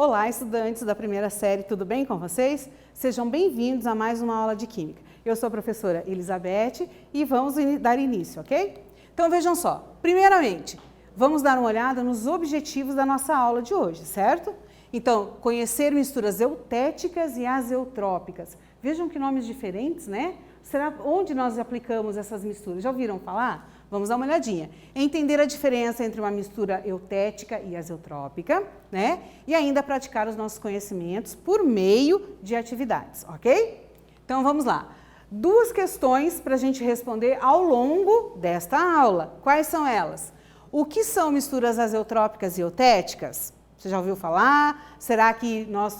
Olá, estudantes da primeira série, tudo bem com vocês? Sejam bem-vindos a mais uma aula de Química. Eu sou a professora Elizabeth e vamos dar início, ok? Então vejam só, primeiramente, vamos dar uma olhada nos objetivos da nossa aula de hoje, certo? Então, conhecer misturas eutéticas e azeotrópicas. Vejam que nomes diferentes, né? Será onde nós aplicamos essas misturas? Já ouviram falar? Vamos dar uma olhadinha. Entender a diferença entre uma mistura eutética e azeotrópica, né? E ainda praticar os nossos conhecimentos por meio de atividades, ok? Então vamos lá. Duas questões para a gente responder ao longo desta aula. Quais são elas? O que são misturas azeotrópicas e eutéticas? Você já ouviu falar? Será que nós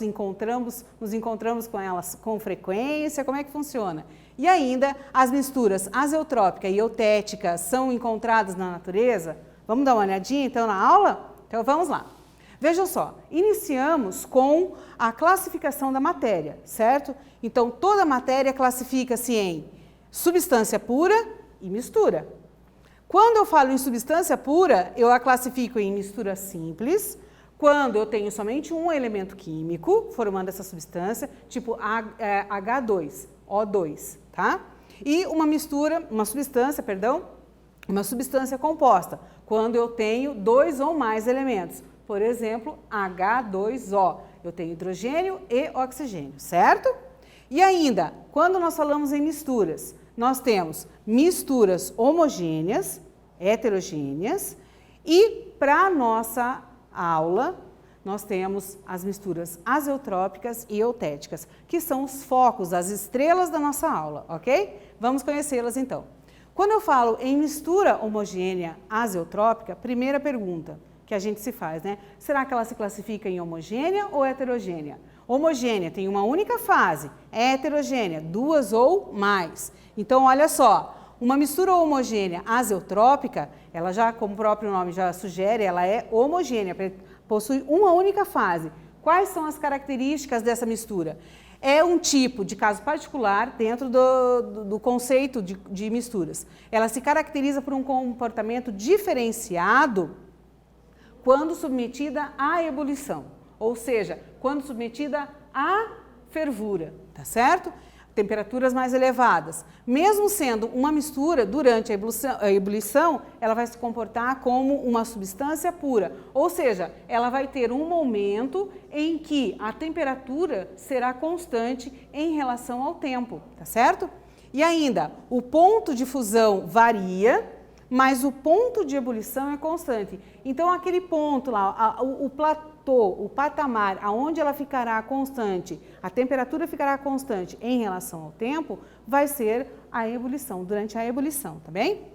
nos encontramos com elas com frequência? Como é que funciona? E ainda, as misturas azeotrópica e eutética são encontradas na natureza? Vamos dar uma olhadinha então na aula? Então vamos lá. Vejam só, iniciamos com a classificação da matéria, certo? Então toda matéria classifica-se em substância pura e mistura. Quando eu falo em substância pura, eu a classifico em mistura simples, quando eu tenho somente um elemento químico formando essa substância, tipo H2, O2, tá? E uma substância composta, quando eu tenho dois ou mais elementos. Por exemplo, H2O, eu tenho hidrogênio e oxigênio, certo? E ainda, quando nós falamos em misturas, nós temos misturas homogêneas, heterogêneas e para a nossa aula, nós temos as misturas azeotrópicas e eutéticas, que são os focos, as estrelas da nossa aula, ok? Vamos conhecê-las então. Quando eu falo em mistura homogênea azeotrópica, primeira pergunta que a gente se faz, né? Será que ela se classifica em homogênea ou heterogênea? Homogênea tem uma única fase, heterogênea, duas ou mais. Então, olha só. Uma mistura homogênea azeotrópica, ela já, como o próprio nome já sugere, ela é homogênea, possui uma única fase. Quais são as características dessa mistura? É um tipo de caso particular dentro do conceito de misturas. Ela se caracteriza por um comportamento diferenciado quando submetida à ebulição, ou seja, quando submetida à fervura, tá certo? Temperaturas mais elevadas. Mesmo sendo uma mistura, durante a ebulição, ela vai se comportar como uma substância pura. Ou seja, ela vai ter um momento em que a temperatura será constante em relação ao tempo, tá certo? E ainda, o ponto de fusão varia, mas o ponto de ebulição é constante. Então, aquele ponto lá, o platô, o patamar aonde ela ficará constante, a temperatura ficará constante em relação ao tempo, vai ser a ebulição, durante a ebulição, tá bem?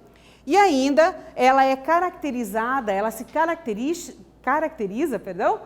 E ainda, ela é caracterizada, ela se caracteriza, perdão,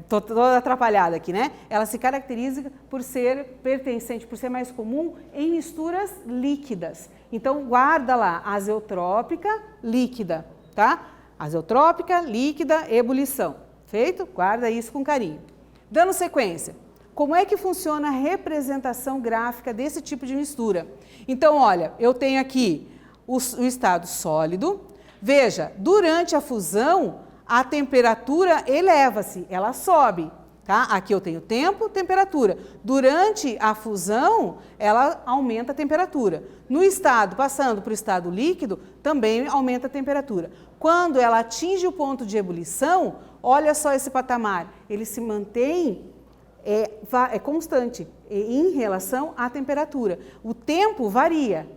tô toda atrapalhada aqui, né? Ela se caracteriza por ser pertencente, por ser mais comum em misturas líquidas. Então, guarda lá, azeotrópica, líquida, tá? Azeotrópica, líquida, ebulição. Feito? Guarda isso com carinho. Dando sequência, como é que funciona a representação gráfica desse tipo de mistura? Então, olha, eu tenho aqui o estado sólido. Veja, durante a fusão, a temperatura eleva-se, ela sobe. Tá? Aqui eu tenho tempo, temperatura. Durante a fusão, ela aumenta a temperatura. No estado, passando para o estado líquido, também aumenta a temperatura. Quando ela atinge o ponto de ebulição, olha só esse patamar, ele se mantém constante em relação à temperatura. O tempo varia,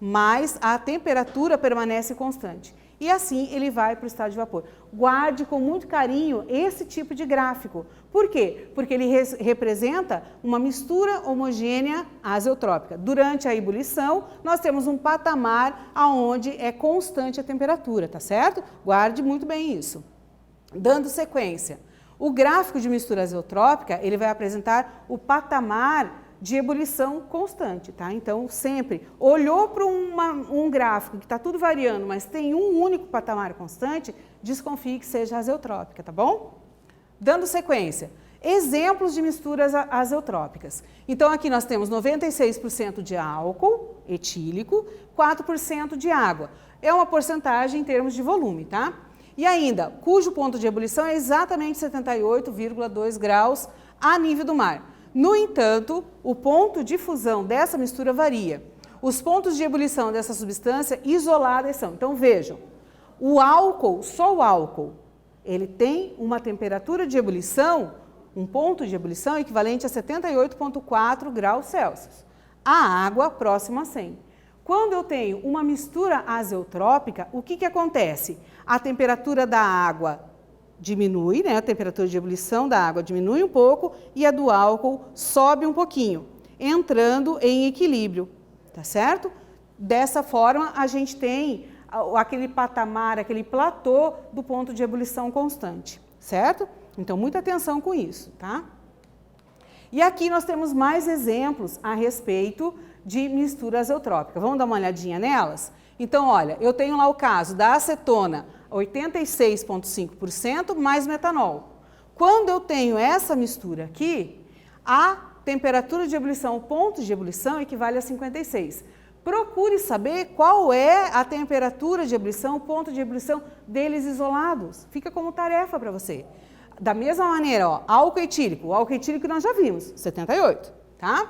mas a temperatura permanece constante. E assim ele vai para o estado de vapor. Guarde com muito carinho esse tipo de gráfico. Por quê? Porque ele representa uma mistura homogênea azeotrópica. Durante a ebulição, nós temos um patamar onde é constante a temperatura, tá certo? Guarde muito bem isso. Dando sequência, o gráfico de mistura azeotrópica, ele vai apresentar o patamar de ebulição constante, tá? Então, sempre olhou para um gráfico que está tudo variando, mas tem um único patamar constante, desconfie que seja azeotrópica, tá bom? Dando sequência, exemplos de misturas azeotrópicas. Então, aqui nós temos 96% de álcool etílico, 4% de água. É uma porcentagem em termos de volume, tá? E ainda, cujo ponto de ebulição é exatamente 78,2 graus a nível do mar. No entanto, o ponto de fusão dessa mistura varia. Os pontos de ebulição dessa substância isoladas são. Então vejam, o álcool, só o álcool, ele tem uma temperatura de ebulição, um ponto de ebulição equivalente a 78,4 graus Celsius. A água próxima a 100. Quando eu tenho uma mistura azeotrópica, o que acontece? A temperatura da água diminui, né? A temperatura de ebulição da água diminui um pouco e a do álcool sobe um pouquinho, entrando em equilíbrio, tá certo? Dessa forma, a gente tem aquele patamar, aquele platô do ponto de ebulição constante, certo? Então, muita atenção com isso, tá? E aqui nós temos mais exemplos a respeito de mistura azeotrópica. Vamos dar uma olhadinha nelas? Então, olha, eu tenho lá o caso da acetona, 86,5% mais metanol. Quando eu tenho essa mistura aqui, a temperatura de ebulição, o ponto de ebulição equivale a 56. Procure saber qual é a temperatura de ebulição, o ponto de ebulição deles isolados. Fica como tarefa para você. Da mesma maneira, ó, álcool etílico. O álcool etílico nós já vimos, 78, tá?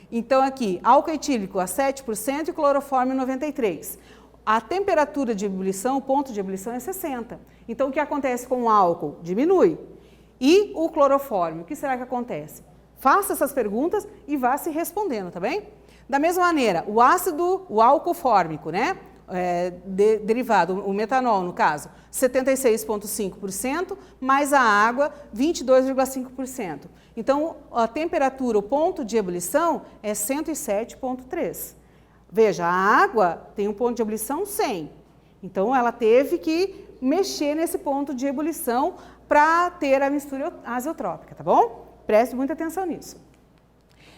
Então aqui, álcool etílico a 7% e clorofórmio 93%. A temperatura de ebulição, o ponto de ebulição é 60. Então o que acontece com o álcool? Diminui. E o clorofórmio, o que será que acontece? Faça essas perguntas e vá se respondendo, tá bem? Da mesma maneira, o ácido, o álcool fórmico, né? Derivado, o metanol no caso, 76,5%, mais a água, 22,5%. Então, a temperatura, o ponto de ebulição é 107,3%. Veja, a água tem um ponto de ebulição 100. Então, ela teve que mexer nesse ponto de ebulição para ter a mistura azeotrópica, tá bom? Preste muita atenção nisso.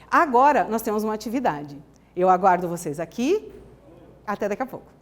Agora, nós temos uma atividade. Eu aguardo vocês aqui. Até daqui a pouco.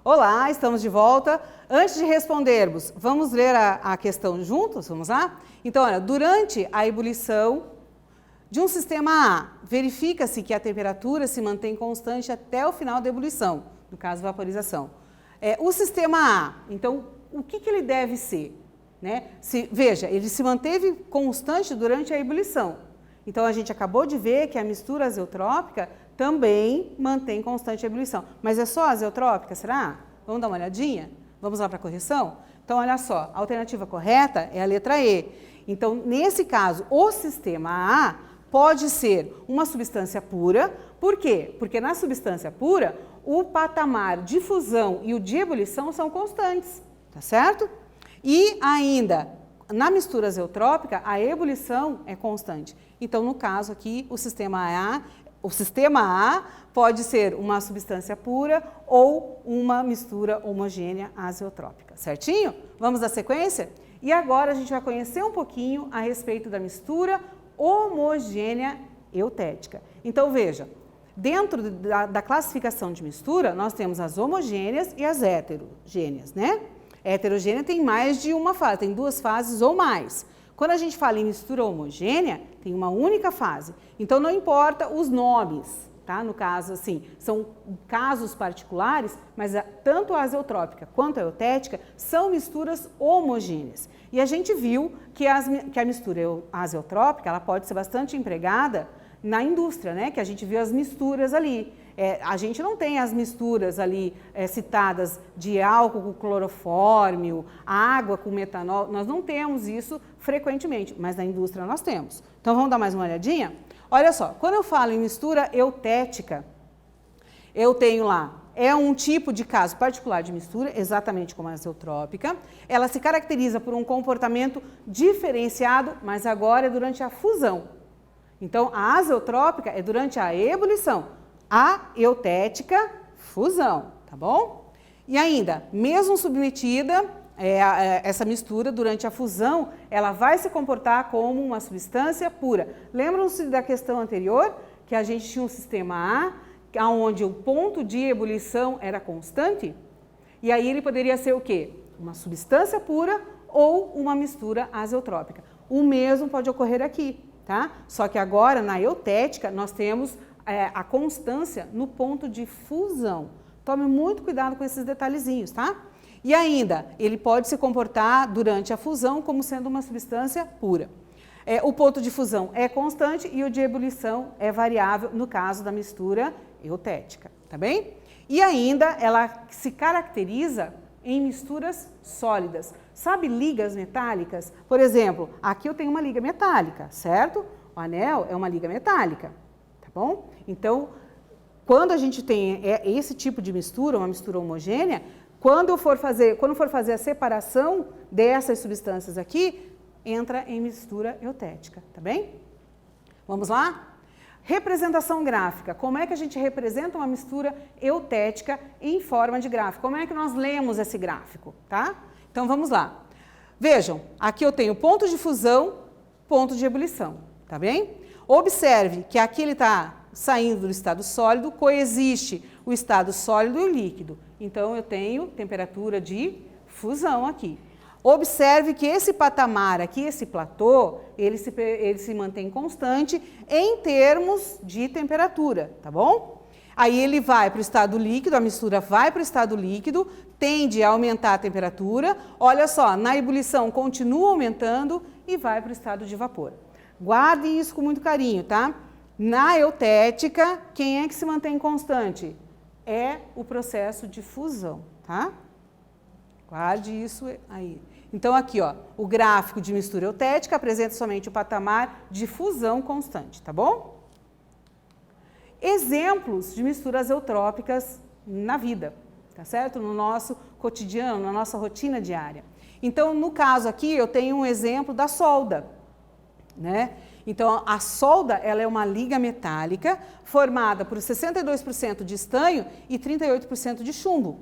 Olá, estamos de volta. Antes de respondermos, vamos ler a questão juntos? Vamos lá? Então, olha, durante a ebulição de um sistema A, verifica-se que a temperatura se mantém constante até o final da ebulição, no caso, vaporização. O sistema A, então, o que ele deve ser? Né? Veja, ele se manteve constante durante a ebulição. Então, a gente acabou de ver que a mistura azeotrópica também mantém constante a ebulição. Mas é só azeotrópica, será? Vamos dar uma olhadinha? Vamos lá para a correção? Então, olha só, a alternativa correta é a letra E. Então, nesse caso, o sistema A pode ser uma substância pura. Por quê? Porque na substância pura, o patamar de fusão e o de ebulição são constantes, tá certo? E ainda, na mistura azeotrópica, a ebulição é constante. Então, no caso aqui, o sistema A pode ser uma substância pura ou uma mistura homogênea azeotrópica, certinho? Vamos à sequência? E agora a gente vai conhecer um pouquinho a respeito da mistura homogênea eutética. Então, veja, dentro da classificação de mistura, nós temos as homogêneas e as heterogêneas, né? A heterogênea tem mais de uma fase, tem 2 fases ou mais. Quando a gente fala em mistura homogênea, tem uma única fase. Então, não importa os nomes, tá? No caso, assim, são casos particulares, mas tanto a azeotrópica quanto a eutética são misturas homogêneas. E a gente viu que a mistura azeotrópica, ela pode ser bastante empregada na indústria, né? Que a gente viu as misturas ali. A gente não tem as misturas ali citadas de álcool com clorofórmio, água com metanol, nós não temos isso frequentemente, mas na indústria nós temos. Então vamos dar mais uma olhadinha? Olha só, quando eu falo em mistura eutética, eu tenho lá, é um tipo de caso particular de mistura, exatamente como a azeotrópica, ela se caracteriza por um comportamento diferenciado, mas agora é durante a fusão. Então a azeotrópica é durante a ebulição. A eutética, fusão, tá bom? E ainda, mesmo submetida, essa mistura durante a fusão, ela vai se comportar como uma substância pura. Lembram-se da questão anterior, que a gente tinha um sistema A, onde o ponto de ebulição era constante? E aí ele poderia ser o quê? Uma substância pura ou uma mistura azeotrópica. O mesmo pode ocorrer aqui, tá? Só que agora, na eutética, nós temos a constância no ponto de fusão. Tome muito cuidado com esses detalhezinhos, tá? E ainda, ele pode se comportar durante a fusão como sendo uma substância pura. O ponto de fusão é constante e o de ebulição é variável no caso da mistura eutética, tá bem? E ainda, ela se caracteriza em misturas sólidas. Sabe ligas metálicas? Por exemplo, aqui eu tenho uma liga metálica, certo? O anel é uma liga metálica. Bom, então, quando a gente tem esse tipo de mistura, uma mistura homogênea, quando for fazer a separação dessas substâncias aqui, entra em mistura eutética, tá bem? Vamos lá? Representação gráfica. Como é que a gente representa uma mistura eutética em forma de gráfico? Como é que nós lemos esse gráfico, tá? Então, vamos lá. Vejam, aqui eu tenho ponto de fusão, ponto de ebulição, tá bem? Observe que aqui ele está saindo do estado sólido, coexiste o estado sólido e o líquido. Então, eu tenho temperatura de fusão aqui. Observe que esse patamar aqui, esse platô, ele se mantém constante em termos de temperatura, tá bom? Aí ele vai para o estado líquido, a mistura vai para o estado líquido, tende a aumentar a temperatura. Olha só, na ebulição continua aumentando e vai para o estado de vapor. Guardem isso com muito carinho, tá? Na eutética, quem é que se mantém constante? É o processo de fusão, tá? Guarde isso aí. Então, aqui, ó, o gráfico de mistura eutética apresenta somente o patamar de fusão constante, tá bom? Exemplos de misturas eutrópicas na vida, tá certo? No nosso cotidiano, na nossa rotina diária. Então, no caso aqui, eu tenho um exemplo da solda. Né? Então, a solda ela é uma liga metálica formada por 62% de estanho e 38% de chumbo.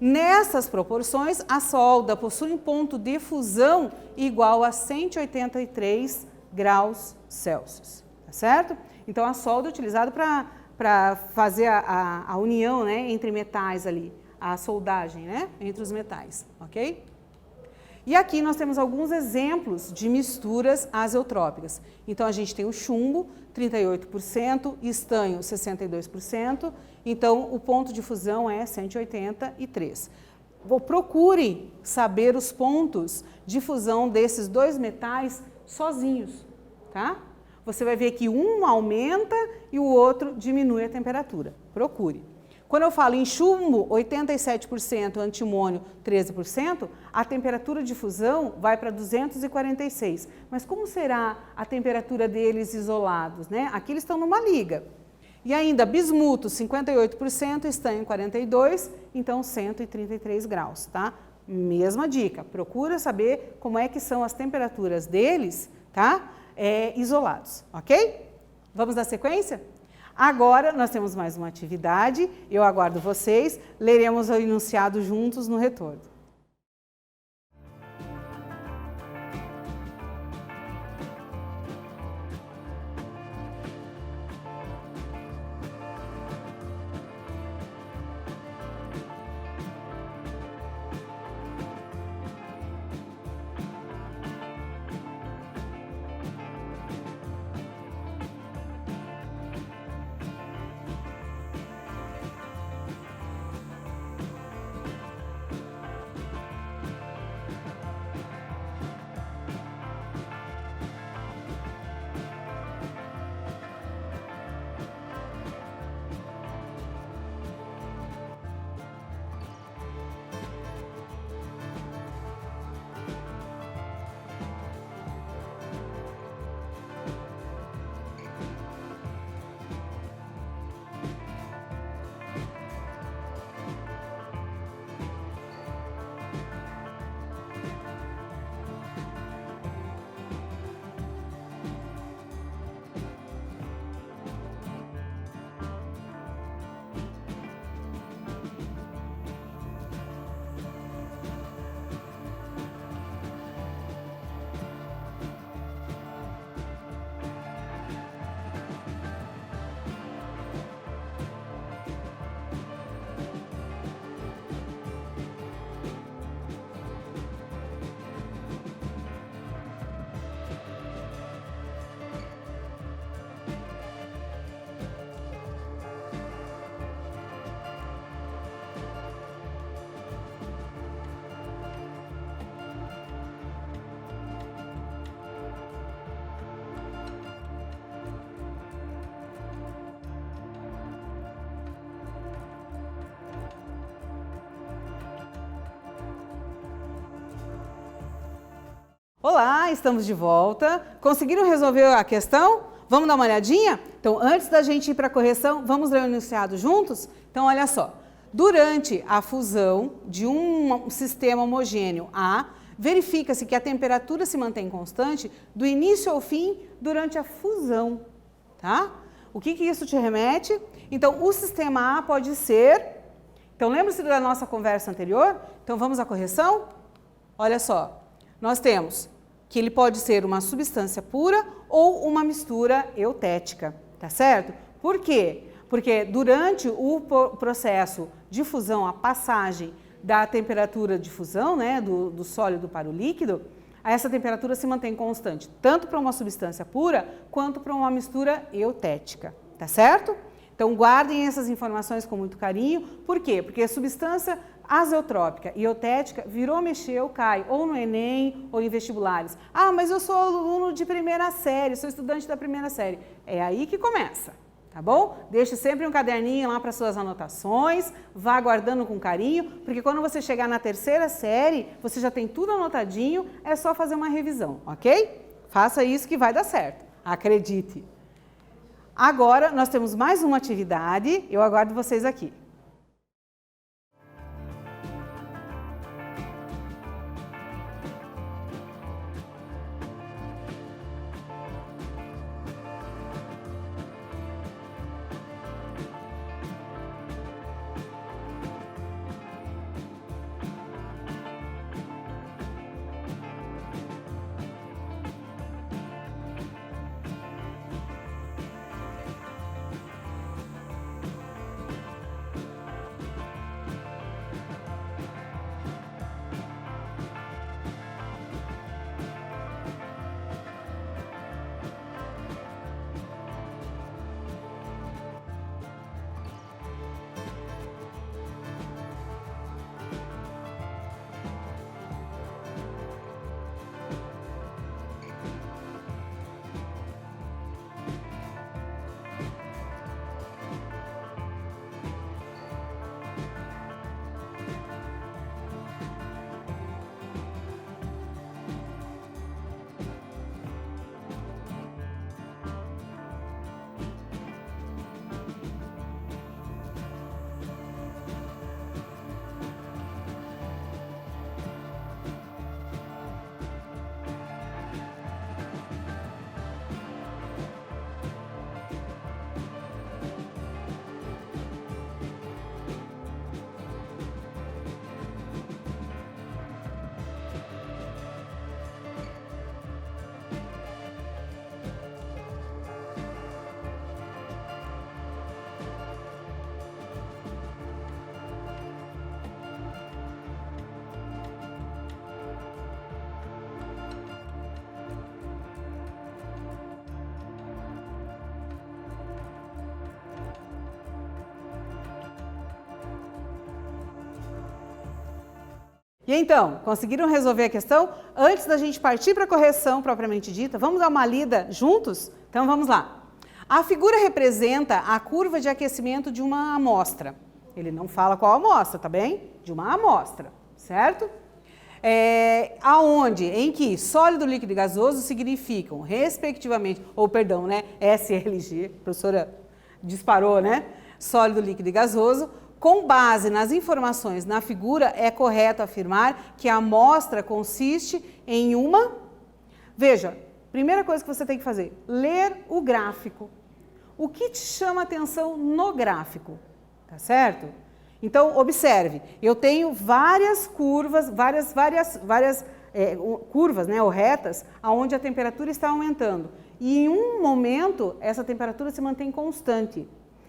Nessas proporções, a solda possui um ponto de fusão igual a 183 graus Celsius, tá certo? Então, a solda é utilizada para fazer a união, né, entre metais ali, a soldagem, né, entre os metais, ok? E aqui nós temos alguns exemplos de misturas azeotrópicas. Então, a gente tem o chumbo, 38%, estanho, 62%. Então, o ponto de fusão é 183. Procurem saber os pontos de fusão desses dois metais sozinhos, tá? Você vai ver que um aumenta e o outro diminui a temperatura. Procure. Quando eu falo em chumbo, 87%, antimônio, 13%, a temperatura de fusão vai para 246. Mas como será a temperatura deles isolados, né? Aqui eles estão numa liga. E ainda bismuto, 58%, estanho 42%, então 133 graus, tá? Mesma dica, procura saber como é que são as temperaturas deles, tá? Isolados, ok? Vamos dar sequência? Agora nós temos mais uma atividade, eu aguardo vocês, leremos o enunciado juntos no retorno. Olá, estamos de volta. Conseguiram resolver a questão? Vamos dar uma olhadinha? Então, antes da gente ir para a correção, vamos ler o enunciado juntos? Então, olha só. Durante a fusão de um sistema homogêneo A, verifica-se que a temperatura se mantém constante do início ao fim durante a fusão, tá? O que isso te remete? Então, o sistema A pode ser... Então, lembra-se da nossa conversa anterior? Então, vamos à correção? Olha só, nós temos que ele pode ser uma substância pura ou uma mistura eutética, tá certo? Por quê? Porque durante o processo de fusão, a passagem da temperatura de fusão, né, do sólido para o líquido, essa temperatura se mantém constante, tanto para uma substância pura quanto para uma mistura eutética, tá certo? Então guardem essas informações com muito carinho. Por quê? Porque a substância azeotrópica e eutética virou, mexeu, cai, ou no Enem ou em vestibulares. Ah, mas eu sou aluno de primeira série, sou estudante da primeira série. É aí que começa, tá bom? Deixe sempre um caderninho lá para suas anotações, vá guardando com carinho, porque quando você chegar na terceira série, você já tem tudo anotadinho, é só fazer uma revisão, ok? Faça isso que vai dar certo, acredite. Agora, nós temos mais uma atividade, eu aguardo vocês aqui. E então, conseguiram resolver a questão? Antes da gente partir para a correção propriamente dita, vamos dar uma lida juntos? Então vamos lá. A figura representa a curva de aquecimento de uma amostra. Ele não fala qual amostra, tá bem? De uma amostra, certo? Aonde, em que sólido, líquido e gasoso significam, respectivamente, ou perdão, né? SLG, a professora disparou, né? Sólido, líquido e gasoso. Com base nas informações na figura, é correto afirmar que a amostra consiste em uma... Veja, primeira coisa que você tem que fazer, ler o gráfico. O que te chama a atenção no gráfico? Tá certo? Então, observe, eu tenho várias curvas, curvas, né, ou retas, onde a temperatura está aumentando. E em um momento, essa temperatura se mantém constante.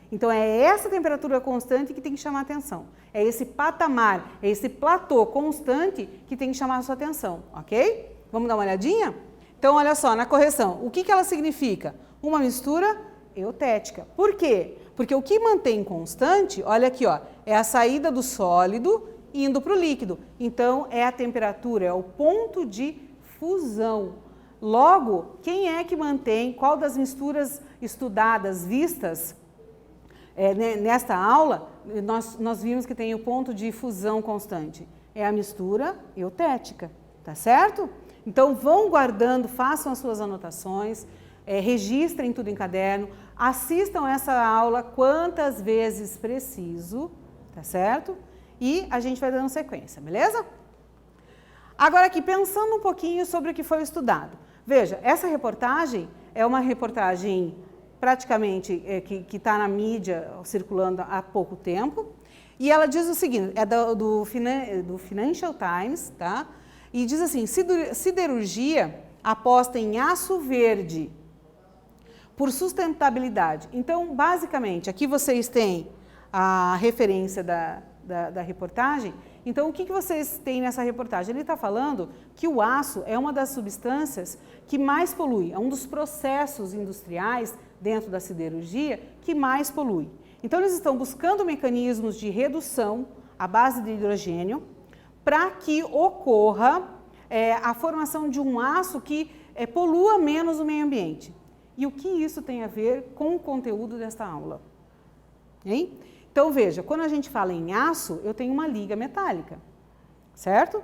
Então, é essa temperatura constante que tem que chamar a atenção. É esse patamar, é esse platô constante que tem que chamar a sua atenção, ok? Vamos dar uma olhadinha? Então, olha só, na correção, o que ela significa? Uma mistura eutética. Por quê? Porque o que mantém constante, olha aqui, ó, é a saída do sólido indo para o líquido. Então, é a temperatura, é o ponto de fusão. Logo, quem é que mantém, qual das misturas estudadas, vistas nesta aula, nós vimos que tem o ponto de fusão constante. É a mistura eutética, tá certo? Então, vão guardando, façam as suas anotações, registrem tudo em caderno, assistam essa aula quantas vezes preciso, tá certo? E a gente vai dando sequência, beleza? Agora aqui, pensando um pouquinho sobre o que foi estudado. Veja, essa reportagem é uma reportagem praticamente que está na mídia circulando há pouco tempo, e ela diz o seguinte, é do Financial Times, tá? E diz assim, siderurgia aposta em aço verde por sustentabilidade. Então, basicamente, aqui vocês têm a referência da reportagem. Então, o que vocês têm nessa reportagem? Ele está falando que o aço é uma das substâncias que mais polui, é um dos processos industriais dentro da siderurgia que mais polui. Então, eles estão buscando mecanismos de redução à base de hidrogênio para que ocorra a formação de um aço que polua menos o meio ambiente. E o que isso tem a ver com o conteúdo desta aula? Hein? Então, veja, quando a gente fala em aço, eu tenho uma liga metálica, certo?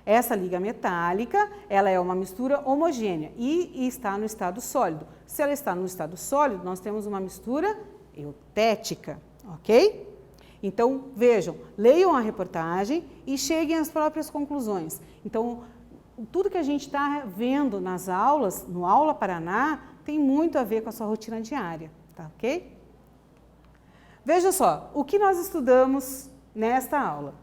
Essa liga metálica, ela é uma mistura homogênea e está no estado sólido. Se ela está no estado sólido, nós temos uma mistura eutética, ok? Então, vejam, leiam a reportagem e cheguem às próprias conclusões. Então, tudo que a gente está vendo nas aulas, no Aula Paraná, tem muito a ver com a sua rotina diária, tá ok? Veja só, o que nós estudamos nesta aula?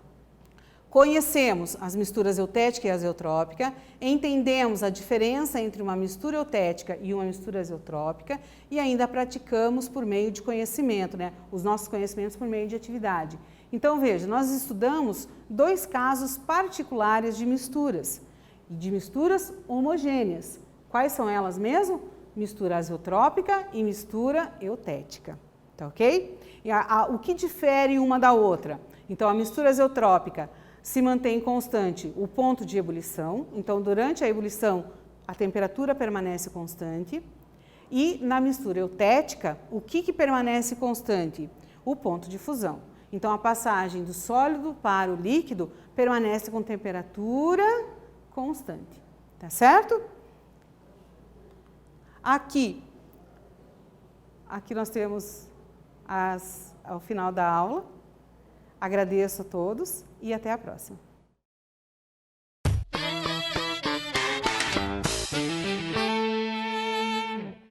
Conhecemos as misturas eutética e azeotrópica, entendemos a diferença entre uma mistura eutética e uma mistura azeotrópica e ainda praticamos por meio de conhecimento, né? Os nossos conhecimentos por meio de atividade. Então, veja, nós estudamos 2 casos particulares de misturas homogêneas. Quais são elas mesmo? Mistura azeotrópica e mistura eutética, tá ok? E o que difere uma da outra? Então, a mistura azeotrópica se mantém constante o ponto de ebulição, então durante a ebulição a temperatura permanece constante, e na mistura eutética, o que permanece constante? O ponto de fusão. Então, a passagem do sólido para o líquido permanece com temperatura constante, tá certo? Aqui nós temos ao final da aula. Agradeço a todos e até a próxima.